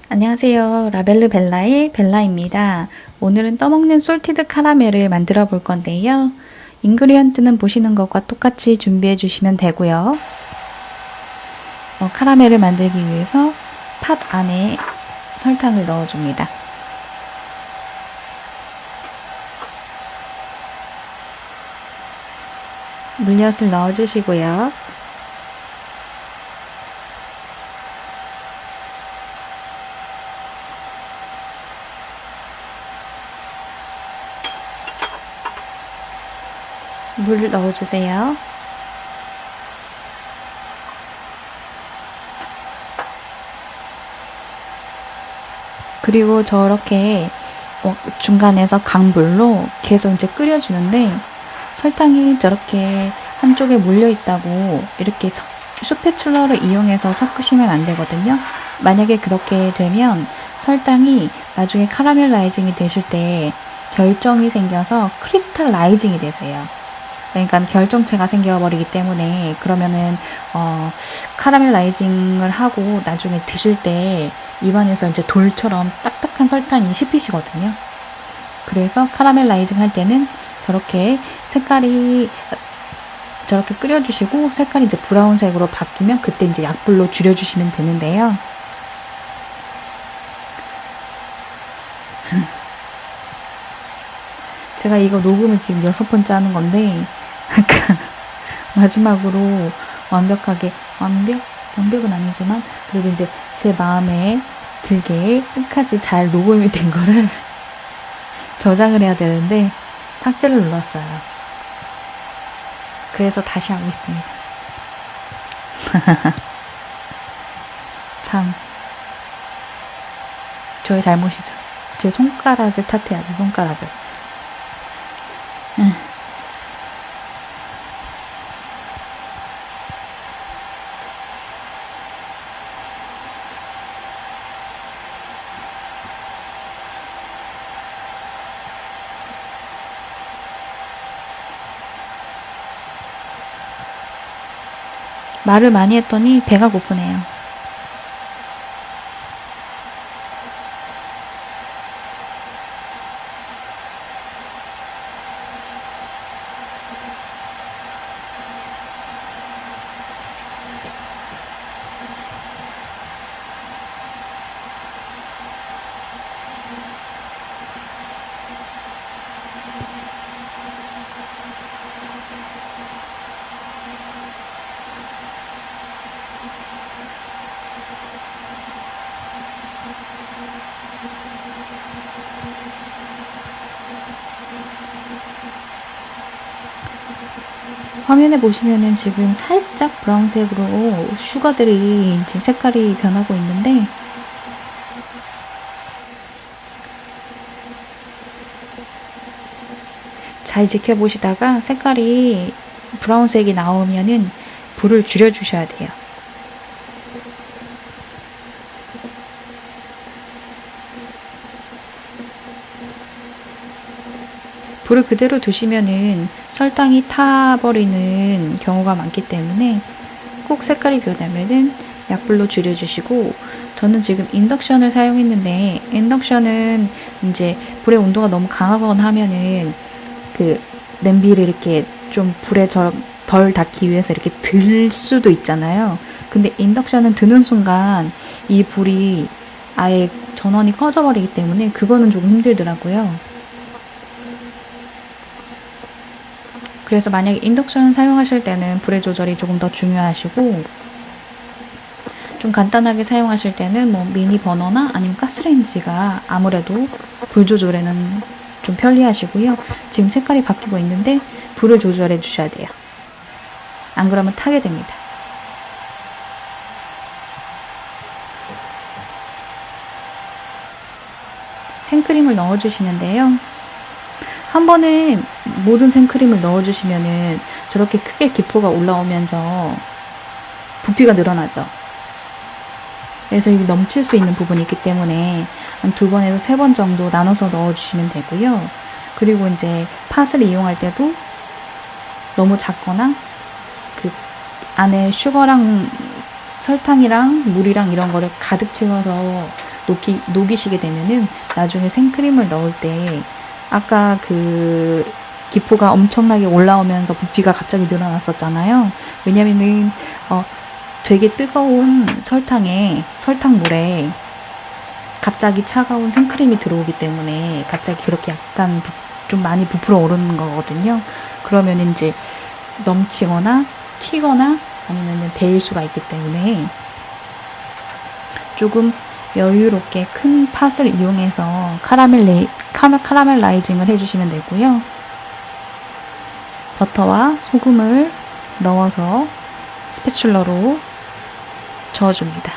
안녕하세요. 라벨르 벨라의 벨라입니다. 오늘은 떠먹는 솔티드 카라멜을 만들어 볼 건데요. 인그리언트는 보시는 것과 똑같이 준비해 주시면 되고요. 카라멜을 만들기 위해서 팥 안에 설탕을 넣어줍니다. 물엿을 넣어주시고요. 물 넣어주세요. 그리고 저렇게 중간에서 강불로 계속 이제 끓여주는데 설탕이 저렇게 한쪽에 몰려 있다고 이렇게 스패츌러를 이용해서 섞으시면 안 되거든요. 만약에 그렇게 되면 설탕이 나중에 카라멜라이징이 되실 때 결정이 생겨서 크리스탈라이징이 되세요. 그러니까 결정체가 생겨버리기 때문에 그러면은 카라멜라이징을 하고 나중에 드실 때 입안에서 이제 돌처럼 딱딱한 설탕이 씹히시거든요. 그래서 카라멜라이징 할 때는 저렇게 색깔이 저렇게 끓여주시고 색깔이 이제 브라운색으로 바뀌면 그때 이제 약불로 줄여주시면 되는데요. 제가 이거 녹음을 지금 6번째 하는 건데 아까 마지막으로 완벽하게 완벽은 아니지만 그래도 이제 제 마음에 들게 끝까지 잘 녹음이 된 거를 저장을 해야 되는데 삭제를 눌렀어요. 그래서 다시 하고 있습니다. 참 저의 잘못이죠. 제 손가락을 탓해야죠. 손가락을. 말을 많이 했더니 배가 고프네요. 화면에 보시면은 지금 살짝 브라운색으로 슈거들이 이제 색깔이 변하고 있는데 잘 지켜보시다가 색깔이 브라운색이 나오면은 불을 줄여주셔야 돼요. 불을 그대로 두시면은 설탕이 타버리는 경우가 많기 때문에 꼭 색깔이 변하면은 약불로 줄여주시고, 저는 지금 인덕션을 사용했는데 인덕션은 이제 불의 온도가 너무 강하거나 하면은 그 냄비를 이렇게 좀 불에 덜 닿기 위해서 이렇게 들 수도 있잖아요. 근데 인덕션은 드는 순간 이 불이 아예 전원이 꺼져버리기 때문에 그거는 조금 힘들더라고요. 그래서 만약에 인덕션 사용하실 때는 불의 조절이 조금 더 중요하시고, 좀 간단하게 사용하실 때는 뭐 미니 버너나 아니면 가스레인지가 아무래도 불 조절에는 좀 편리하시고요. 지금 색깔이 바뀌고 있는데 불을 조절해 주셔야 돼요. 안 그러면 타게 됩니다. 생크림을 넣어주시는데요. 한 번에 모든 생크림을 넣어주시면은 저렇게 크게 기포가 올라오면서 부피가 늘어나죠. 그래서 여기 넘칠 수 있는 부분이 있기 때문에 한 2번에서 3번 정도 나눠서 넣어주시면 되고요. 그리고 이제 팥을 이용할 때도 너무 작거나 그 안에 슈거랑 설탕이랑 물이랑 이런 거를 가득 채워서 녹이시게 되면은 나중에 생크림을 넣을 때 아까 그 기포가 엄청나게 올라오면서 부피가 갑자기 늘어났었잖아요. 왜냐면은 되게 뜨거운 설탕물에 갑자기 차가운 생크림이 들어오기 때문에 갑자기 그렇게 약간 좀 많이 부풀어 오르는 거거든요. 그러면 이제 넘치거나 튀거나 아니면 데일 수가 있기 때문에 조금 여유롭게 큰 팥을 이용해서 카라멜라이징을 해주시면 되고요. 버터와 소금을 넣어서 스패츌러로 저어줍니다.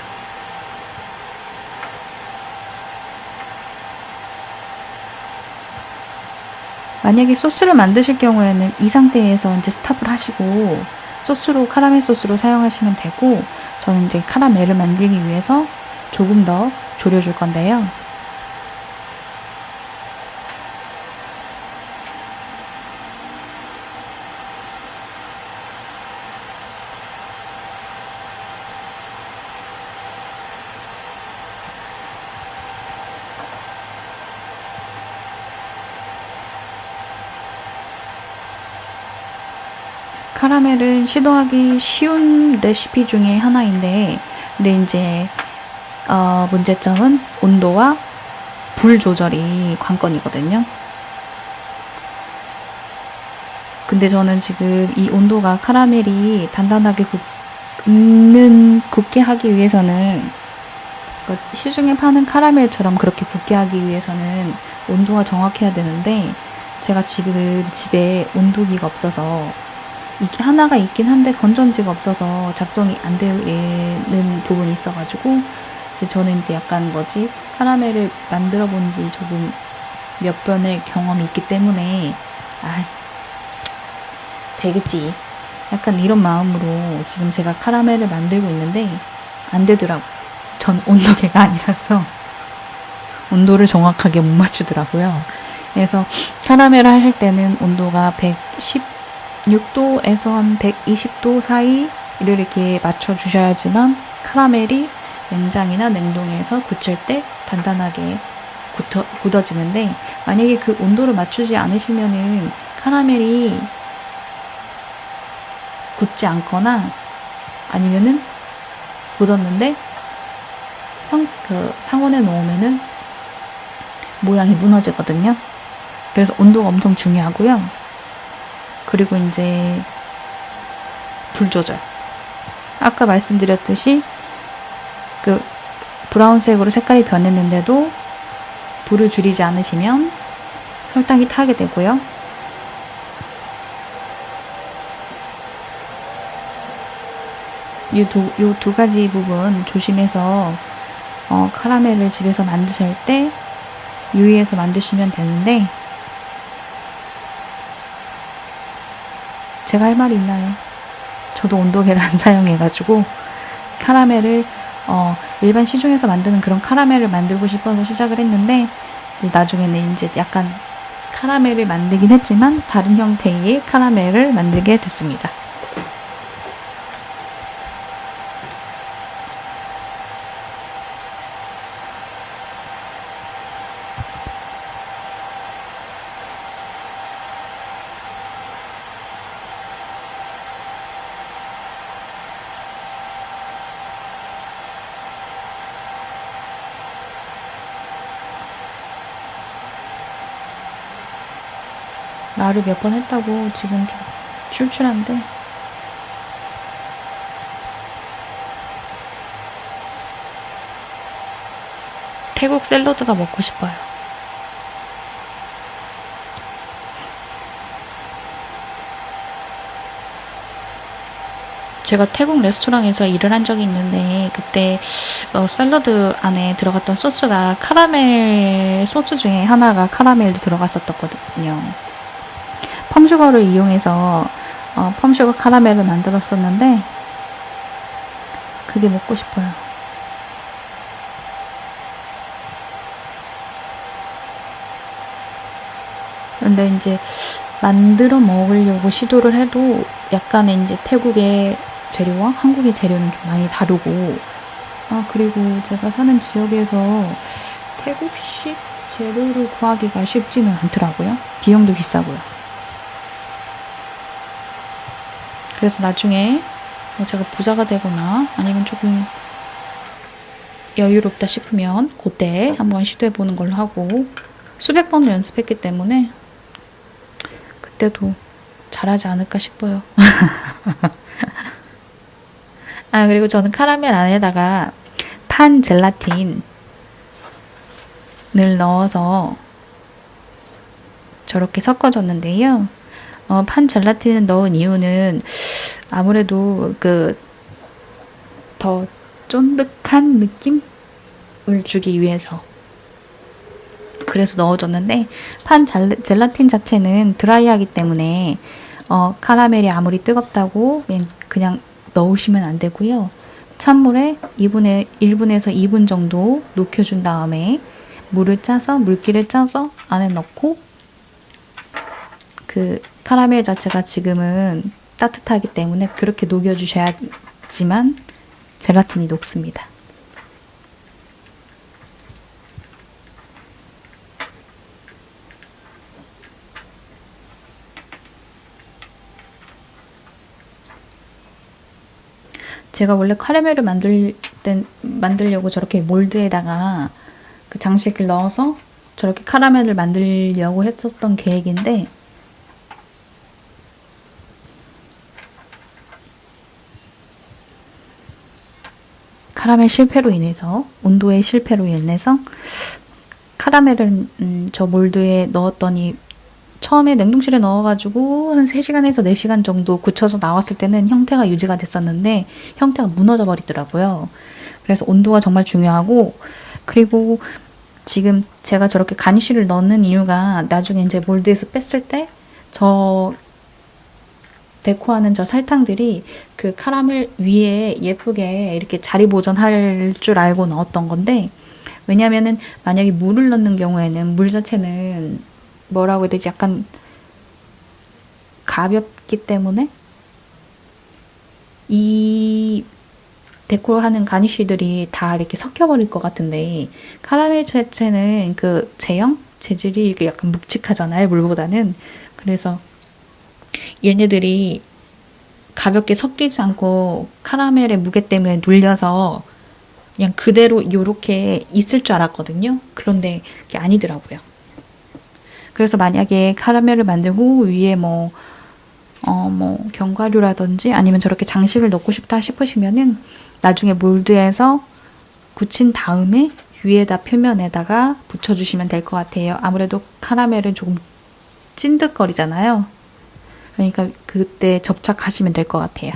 만약에 소스를 만드실 경우에는 이 상태에서 이제 스탑을 하시고 카라멜 소스로 사용하시면 되고, 저는 이제 카라멜을 만들기 위해서 조금 더 졸여줄 건데요. 카라멜은 시도하기 쉬운 레시피 중에 하나인데, 근데 이제 문제점은 온도와 불 조절이 관건이거든요. 근데 저는 지금 이 온도가 카라멜이 단단하게 굳게 하기 위해서는, 시중에 파는 카라멜처럼 그렇게 굳게 하기 위해서는 온도가 정확해야 되는데, 제가 지금 집에 온도기가 없어서, 이게 하나가 있긴 한데 건전지가 없어서 작동이 안 되는 부분이 있어가지고, 저는 이제 약간 카라멜을 만들어 본 지 조금 몇 번의 경험이 있기 때문에 되겠지, 약간 이런 마음으로 지금 제가 카라멜을 만들고 있는데 안 되더라고요. 전 온도계가 아니라서 온도를 정확하게 못 맞추더라고요. 그래서 카라멜을 하실 때는 온도가 116도에서 한 120도 사이를 이렇게 맞춰주셔야지만 카라멜이 냉장이나 냉동에서 굳힐 때 단단하게 굳어지는데, 만약에 그 온도를 맞추지 않으시면은 카라멜이 굳지 않거나 아니면은 굳었는데 상온에 놓으면은 모양이 무너지거든요. 그래서 온도가 엄청 중요하고요. 그리고 이제 불 조절. 아까 말씀드렸듯이 브라운색으로 색깔이 변했는데도 불을 줄이지 않으시면 설탕이 타게 되고요. 이 두 가지 부분 조심해서 카라멜을 집에서 만드실 때 유의해서 만드시면 되는데, 제가 할 말이 있나요? 저도 온도계를 안 사용해가지고 카라멜을 일반 시중에서 만드는 그런 카라멜을 만들고 싶어서 시작을 했는데, 나중에는 이제 약간 카라멜을 만들긴 했지만 다른 형태의 카라멜을 만들게 됐습니다. 나를 몇 번 했다고 지금 좀 출출한데, 태국 샐러드가 먹고 싶어요. 제가 태국 레스토랑에서 일을 한 적이 있는데, 그때 샐러드 안에 들어갔던 소스가 카라멜 소스 중에 하나가 카라멜로 들어갔었거든요. 펌슈거를 이용해서 펌슈거 카라멜을 만들었었는데 그게 먹고 싶어요. 근데 이제 만들어 먹으려고 시도를 해도 약간의 이제 태국의 재료와 한국의 재료는 좀 많이 다르고, 그리고 제가 사는 지역에서 태국식 재료를 구하기가 쉽지는 않더라고요. 비용도 비싸고요. 그래서 나중에 제가 부자가 되거나 아니면 조금 여유롭다 싶으면 그때 한번 시도해보는 걸로 하고, 수백 번을 연습했기 때문에 그때도 잘하지 않을까 싶어요. 그리고 저는 카라멜 안에다가 판 젤라틴을 넣어서 저렇게 섞어줬는데요. 판 젤라틴을 넣은 이유는 아무래도 더 쫀득한 느낌을 주기 위해서 그래서 넣어줬는데, 판 젤라틴 자체는 드라이하기 때문에 카라멜이 아무리 뜨겁다고 그냥 넣으시면 안 되고요. 찬물에 1분에서 2분 정도 녹여준 다음에 물기를 짜서 안에 넣고, 카라멜 자체가 지금은 따뜻하기 때문에 그렇게 녹여주셔야지만 젤라틴이 녹습니다. 제가 원래 카라멜을 만들려고 저렇게 몰드에다가 장식을 넣어서 저렇게 카라멜을 만들려고 했었던 계획인데, 온도의 실패로 인해서 카라멜을 저 몰드에 넣었더니, 처음에 냉동실에 넣어가지고 한 3시간에서 4시간 정도 굳혀서 나왔을 때는 형태가 유지가 됐었는데 형태가 무너져 버리더라고요. 그래서 온도가 정말 중요하고, 그리고 지금 제가 저렇게 가니쉬를 넣는 이유가 나중에 이제 몰드에서 뺐을 때 저 데코하는 저 설탕들이 카라멜 위에 예쁘게 이렇게 자리 보존할 줄 알고 넣었던 건데, 왜냐면은 만약에 물을 넣는 경우에는 물 자체는 뭐라고 해야 되지? 약간 가볍기 때문에 이 데코하는 가니쉬들이 다 이렇게 섞여버릴 것 같은데, 카라멜 자체는 재질이 이렇게 약간 묵직하잖아요, 물보다는. 그래서 얘네들이 가볍게 섞이지 않고 카라멜의 무게 때문에 눌려서 그냥 그대로 이렇게 있을 줄 알았거든요. 그런데 그게 아니더라고요. 그래서 만약에 카라멜을 만들고 위에 견과류라든지 아니면 저렇게 장식을 넣고 싶다 싶으시면은 나중에 몰드에서 굳힌 다음에 위에다 표면에다가 붙여주시면 될 것 같아요. 아무래도 카라멜은 조금 찐득거리잖아요. 그러니까 그때 접착하시면 될 것 같아요.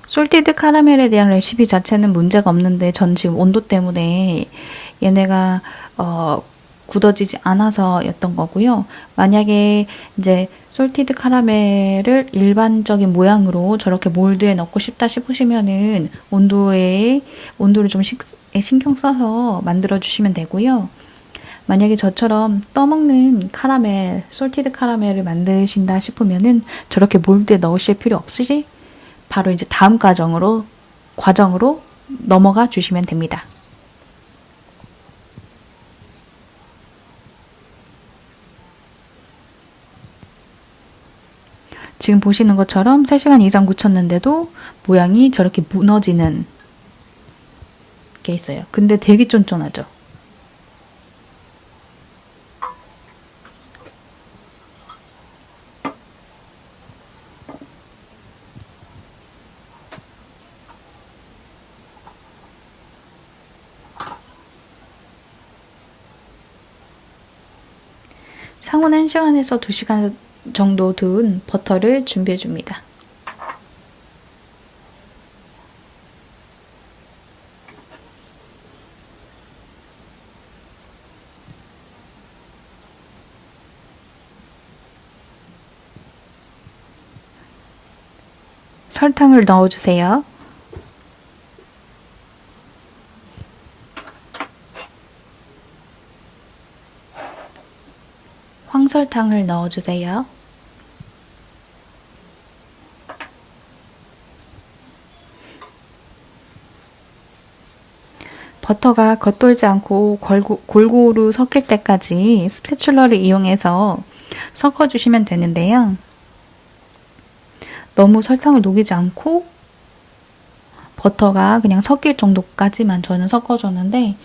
솔티드 카라멜에 대한 레시피 자체는 문제가 없는데, 전 지금 온도 때문에 얘네가 굳어지지 않아서였던 거고요. 만약에 이제 솔티드 카라멜을 일반적인 모양으로 저렇게 몰드에 넣고 싶다 싶으시면은 온도를 좀 신경 써서 만들어 주시면 되고요. 만약에 저처럼 떠먹는 카라멜, 솔티드 카라멜을 만드신다 싶으면은 저렇게 몰드에 넣으실 필요 없이 바로 이제 다음 과정으로 넘어가 주시면 됩니다. 지금 보시는 것처럼 3시간 이상 굳혔는데도 모양이 저렇게 무너지는 게 있어요. 근데 되게 쫀쫀하죠. 상온 1시간에서 2시간 정도 둔 버터를 준비해 줍니다. 설탕을 넣어주세요. 황설탕을 넣어주세요. 버터가 겉돌지 않고 골고루 섞일 때까지 스패츌러를 이용해서 섞어주시면 되는데요. 너무 설탕을 녹이지 않고 버터가 그냥 섞일 정도까지만 저는 섞어줬는데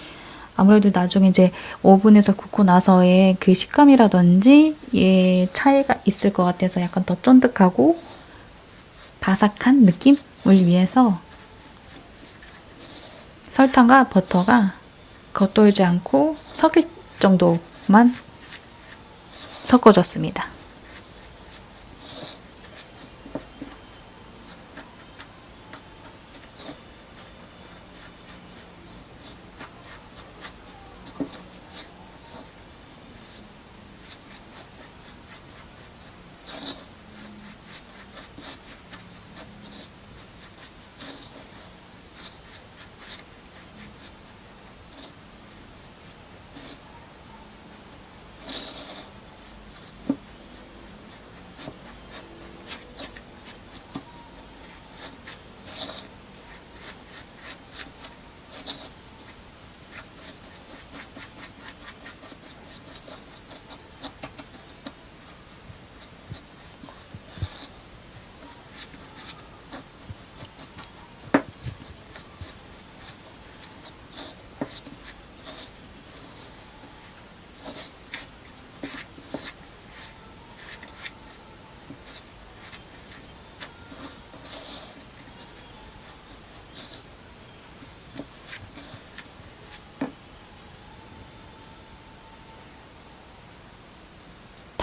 아무래도 나중에 이제 오븐에서 굽고 나서의 그 식감이라든지 예 차이가 있을 것 같아서 약간 더 쫀득하고 바삭한 느낌을 위해서 설탕과 버터가 겉돌지 않고 섞일 정도만 섞어줬습니다.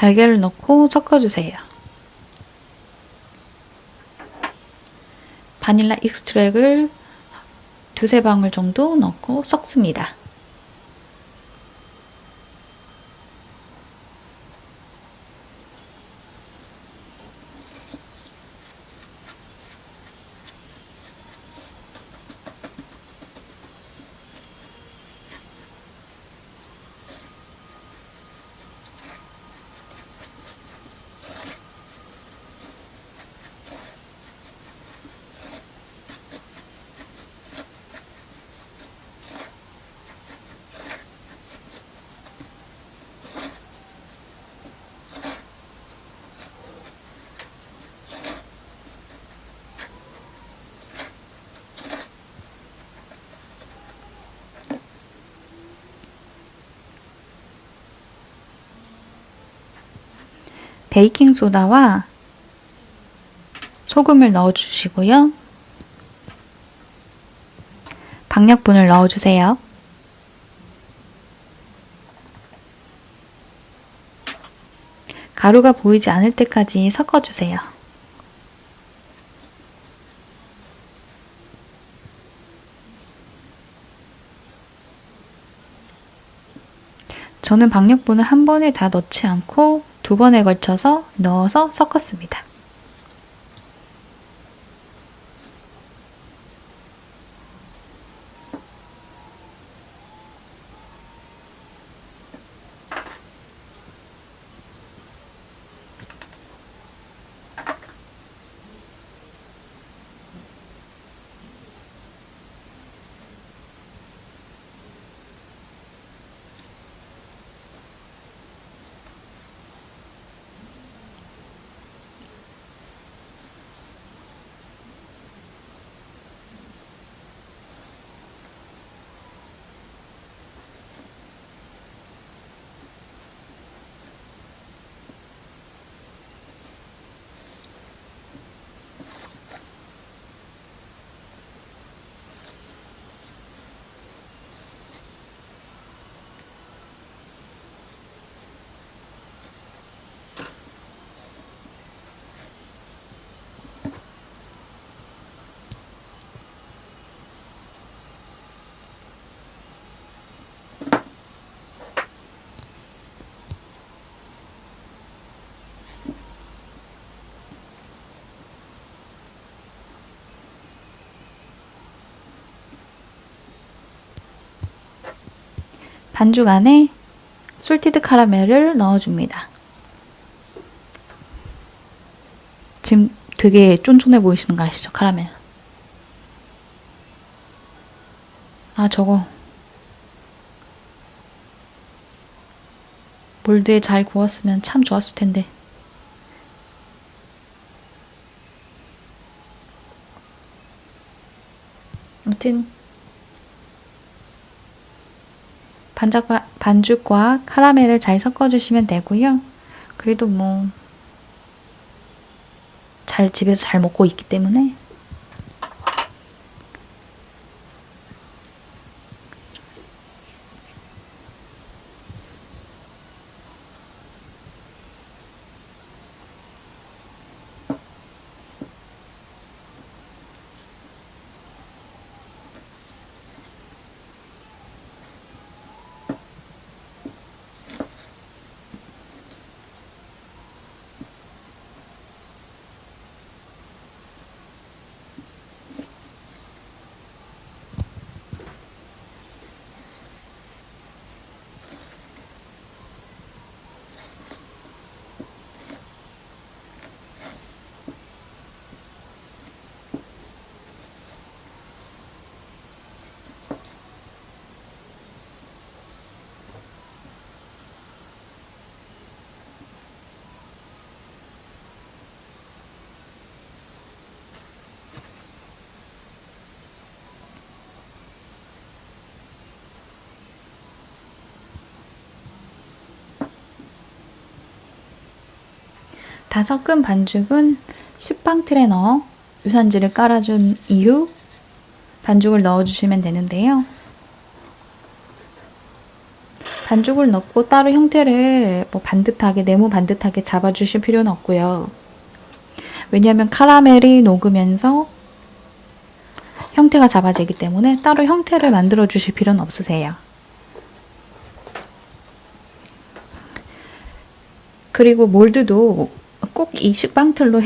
달걀을 넣고 섞어주세요. 바닐라 익스트랙을 2~3방울 정도 넣고 섞습니다. 베이킹소다와 소금을 넣어주시고요. 박력분을 넣어주세요. 가루가 보이지 않을 때까지 섞어주세요. 저는 박력분을 한 번에 다 넣지 않고 2번에 걸쳐서 넣어서 섞었습니다. 반죽 안에 솔티드 카라멜을 넣어줍니다. 지금 되게 쫀쫀해 보이시는 거 아시죠? 카라멜. 아, 저거 몰드에 잘 구웠으면 참 좋았을 텐데. 아무튼 반죽과 카라멜을 잘 섞어주시면 되고요. 그래도 뭐 집에서 잘 먹고 있기 때문에 다 섞은 반죽은 식빵 틀에 넣어 유산지를 깔아준 이후 반죽을 넣어주시면 되는데요. 반죽을 넣고 따로 형태를 뭐 반듯하게, 네모 반듯하게 잡아주실 필요는 없고요. 왜냐하면 카라멜이 녹으면서 형태가 잡아지기 때문에 따로 형태를 만들어 주실 필요는 없으세요. 그리고 몰드도 꼭 이 식빵틀로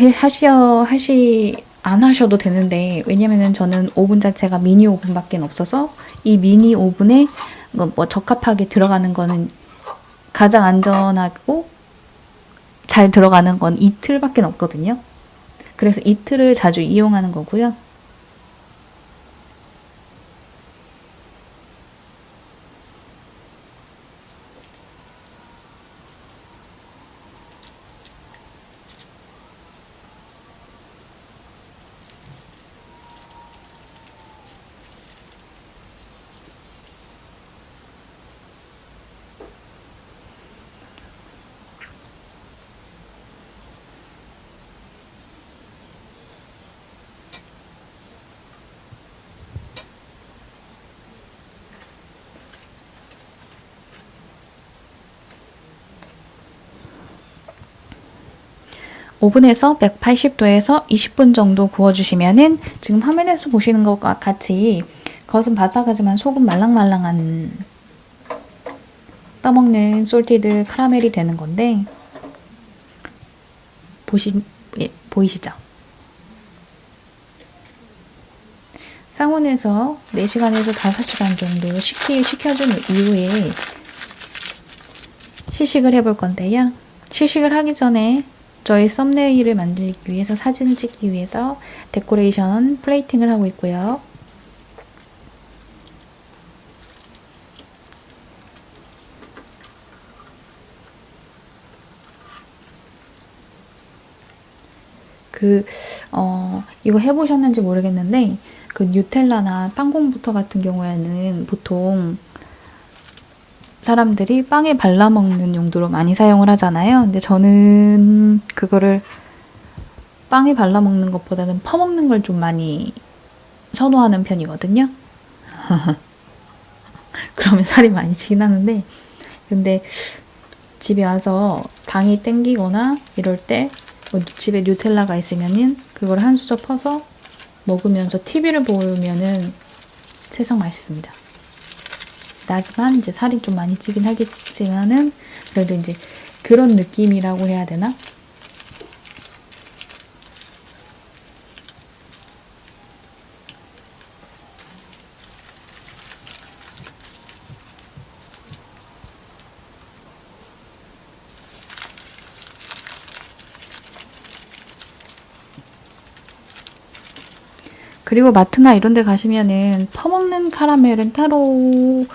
안 하셔도 되는데, 왜냐면은 저는 오븐 자체가 미니 오븐밖에 없어서 이 미니 오븐에 뭐 적합하게 들어가는 거는 가장 안전하고 잘 들어가는 건 이 틀밖에 없거든요. 그래서 이 틀을 자주 이용하는 거고요. 오븐에서 180도에서 20분 정도 구워주시면은 지금 화면에서 보시는 것과 같이 겉은 바삭하지만 속은 말랑말랑한 떠먹는 솔티드 카라멜이 되는 건데, 보이시죠? 상온에서 4시간에서 5시간 정도 식혀준 이후에 시식을 해볼 건데요. 시식을 하기 전에 저희 썸네일을 만들기 위해서, 사진을 찍기 위해서 데코레이션 플레이팅을 하고 있고요. 이거 해보셨는지 모르겠는데, 그 뉴텔라나 땅콩버터 같은 경우에는 보통 사람들이 빵에 발라먹는 용도로 많이 사용을 하잖아요. 근데 저는 그거를 빵에 발라먹는 것보다는 퍼먹는 걸 좀 많이 선호하는 편이거든요. 그러면 살이 많이 찌긴 하는데, 근데 집에 와서 당이 땡기거나 이럴 때 집에 뉴텔라가 있으면은 그걸 한 수저 퍼서 먹으면서 TV를 보면은 세상 맛있습니다. 나지만 이제 살이 좀 많이 찌긴 하겠지만은 그래도 이제 그런 느낌이라고 해야 되나? 그리고 마트나 이런 데 가시면은 퍼먹는 카라멜은 따로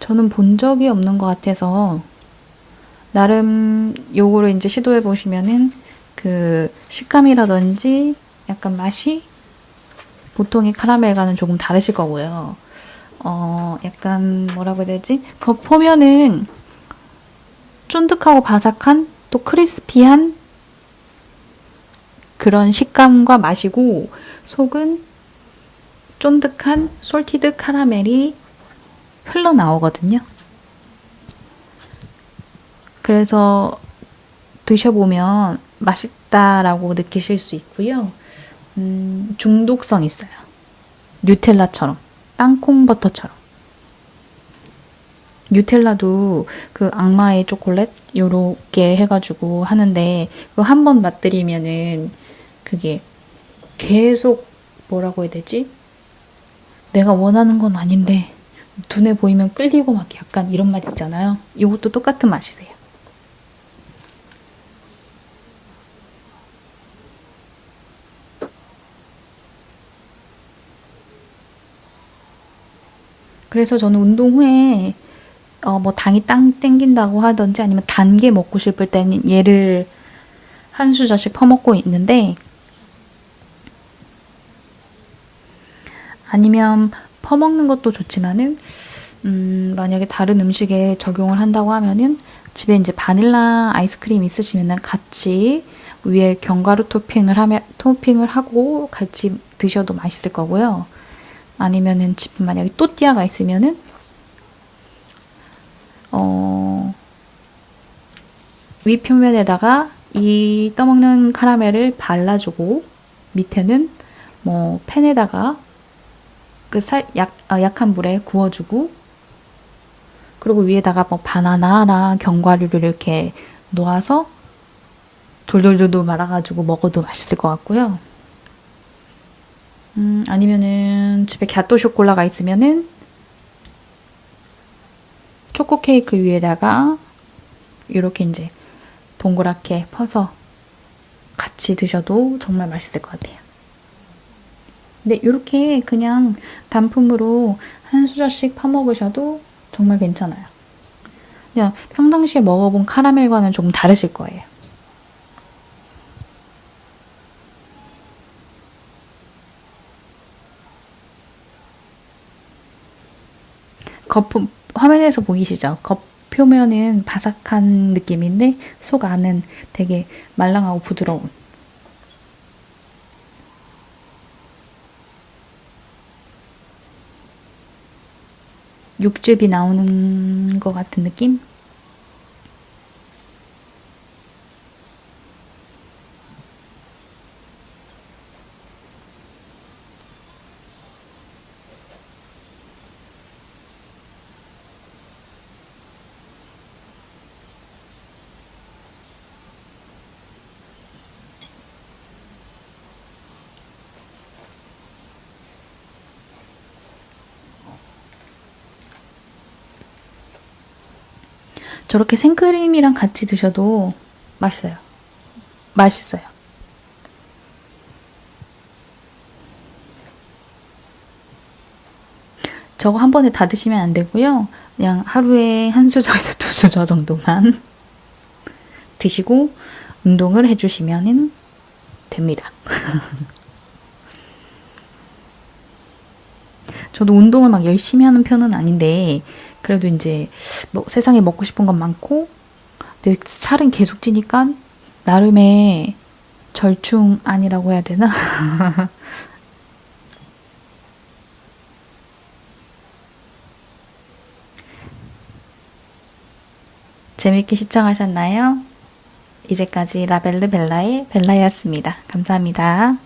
저는 본 적이 없는 것 같아서, 나름 요거를 이제 시도해 보시면은 그 식감이라든지 약간 맛이 보통의 카라멜과는 조금 다르실 거고요. 약간 뭐라고 해야 되지? 겉보면은 쫀득하고 바삭한, 또 크리스피한 그런 식감과 맛이고, 속은 쫀득한 솔티드 카라멜이 흘러나오거든요. 그래서 드셔보면 맛있다라고 느끼실 수 있고요. 중독성 있어요. 뉴텔라처럼, 땅콩버터처럼. 뉴텔라도 그 악마의 초콜릿 요렇게 해가지고 하는데, 그거 한 번 맛들이면은 그게 계속 뭐라고 해야 되지? 내가 원하는 건 아닌데 눈에 보이면 끌리고 막 약간 이런 맛 있잖아요. 이것도 똑같은 맛이세요. 그래서 저는 운동 후에 뭐 당이 땅 땡긴다고 하든지 아니면 단 게 먹고 싶을 때는 얘를 한 수저씩 퍼먹고 있는데, 아니면 퍼먹는 것도 좋지만은 만약에 다른 음식에 적용을 한다고 하면은 집에 이제 바닐라 아이스크림 있으시면은 같이 위에 견과류 토핑을 하고 같이 드셔도 맛있을 거고요. 아니면은 집에 만약에 또띠아가 있으면은 윗표면에다가 이 떠먹는 카라멜을 발라주고, 밑에는 뭐 팬에다가 약한 불에 구워주고, 그리고 위에다가 뭐 바나나나 견과류를 이렇게 놓아서 돌돌돌돌 말아가지고 먹어도 맛있을 것 같고요. 아니면은 집에 갸또 쇼콜라가 있으면은 초코 케이크 위에다가 이렇게 이제 동그랗게 퍼서 같이 드셔도 정말 맛있을 것 같아요. 근데 이렇게 그냥 단품으로 한 수저씩 퍼먹으셔도 정말 괜찮아요. 그냥 평상시에 먹어본 카라멜과는 조금 다르실 거예요. 화면에서 보이시죠? 겉표면은 바삭한 느낌인데 속 안은 되게 말랑하고 부드러운. 육즙이 나오는 것 같은 느낌? 저렇게 생크림이랑 같이 드셔도 맛있어요. 맛있어요. 저거 한 번에 다 드시면 안 되고요. 그냥 하루에 한 수저에서 두 수저 정도만 드시고 운동을 해주시면 됩니다. 저도 운동을 막 열심히 하는 편은 아닌데 그래도 이제 뭐 세상에 먹고 싶은 건 많고 근데 살은 계속 찌니까 나름의 절충안이라고 해야 되나? 재밌게 시청하셨나요? 이제까지 라벨르 벨라의 벨라였습니다. 감사합니다.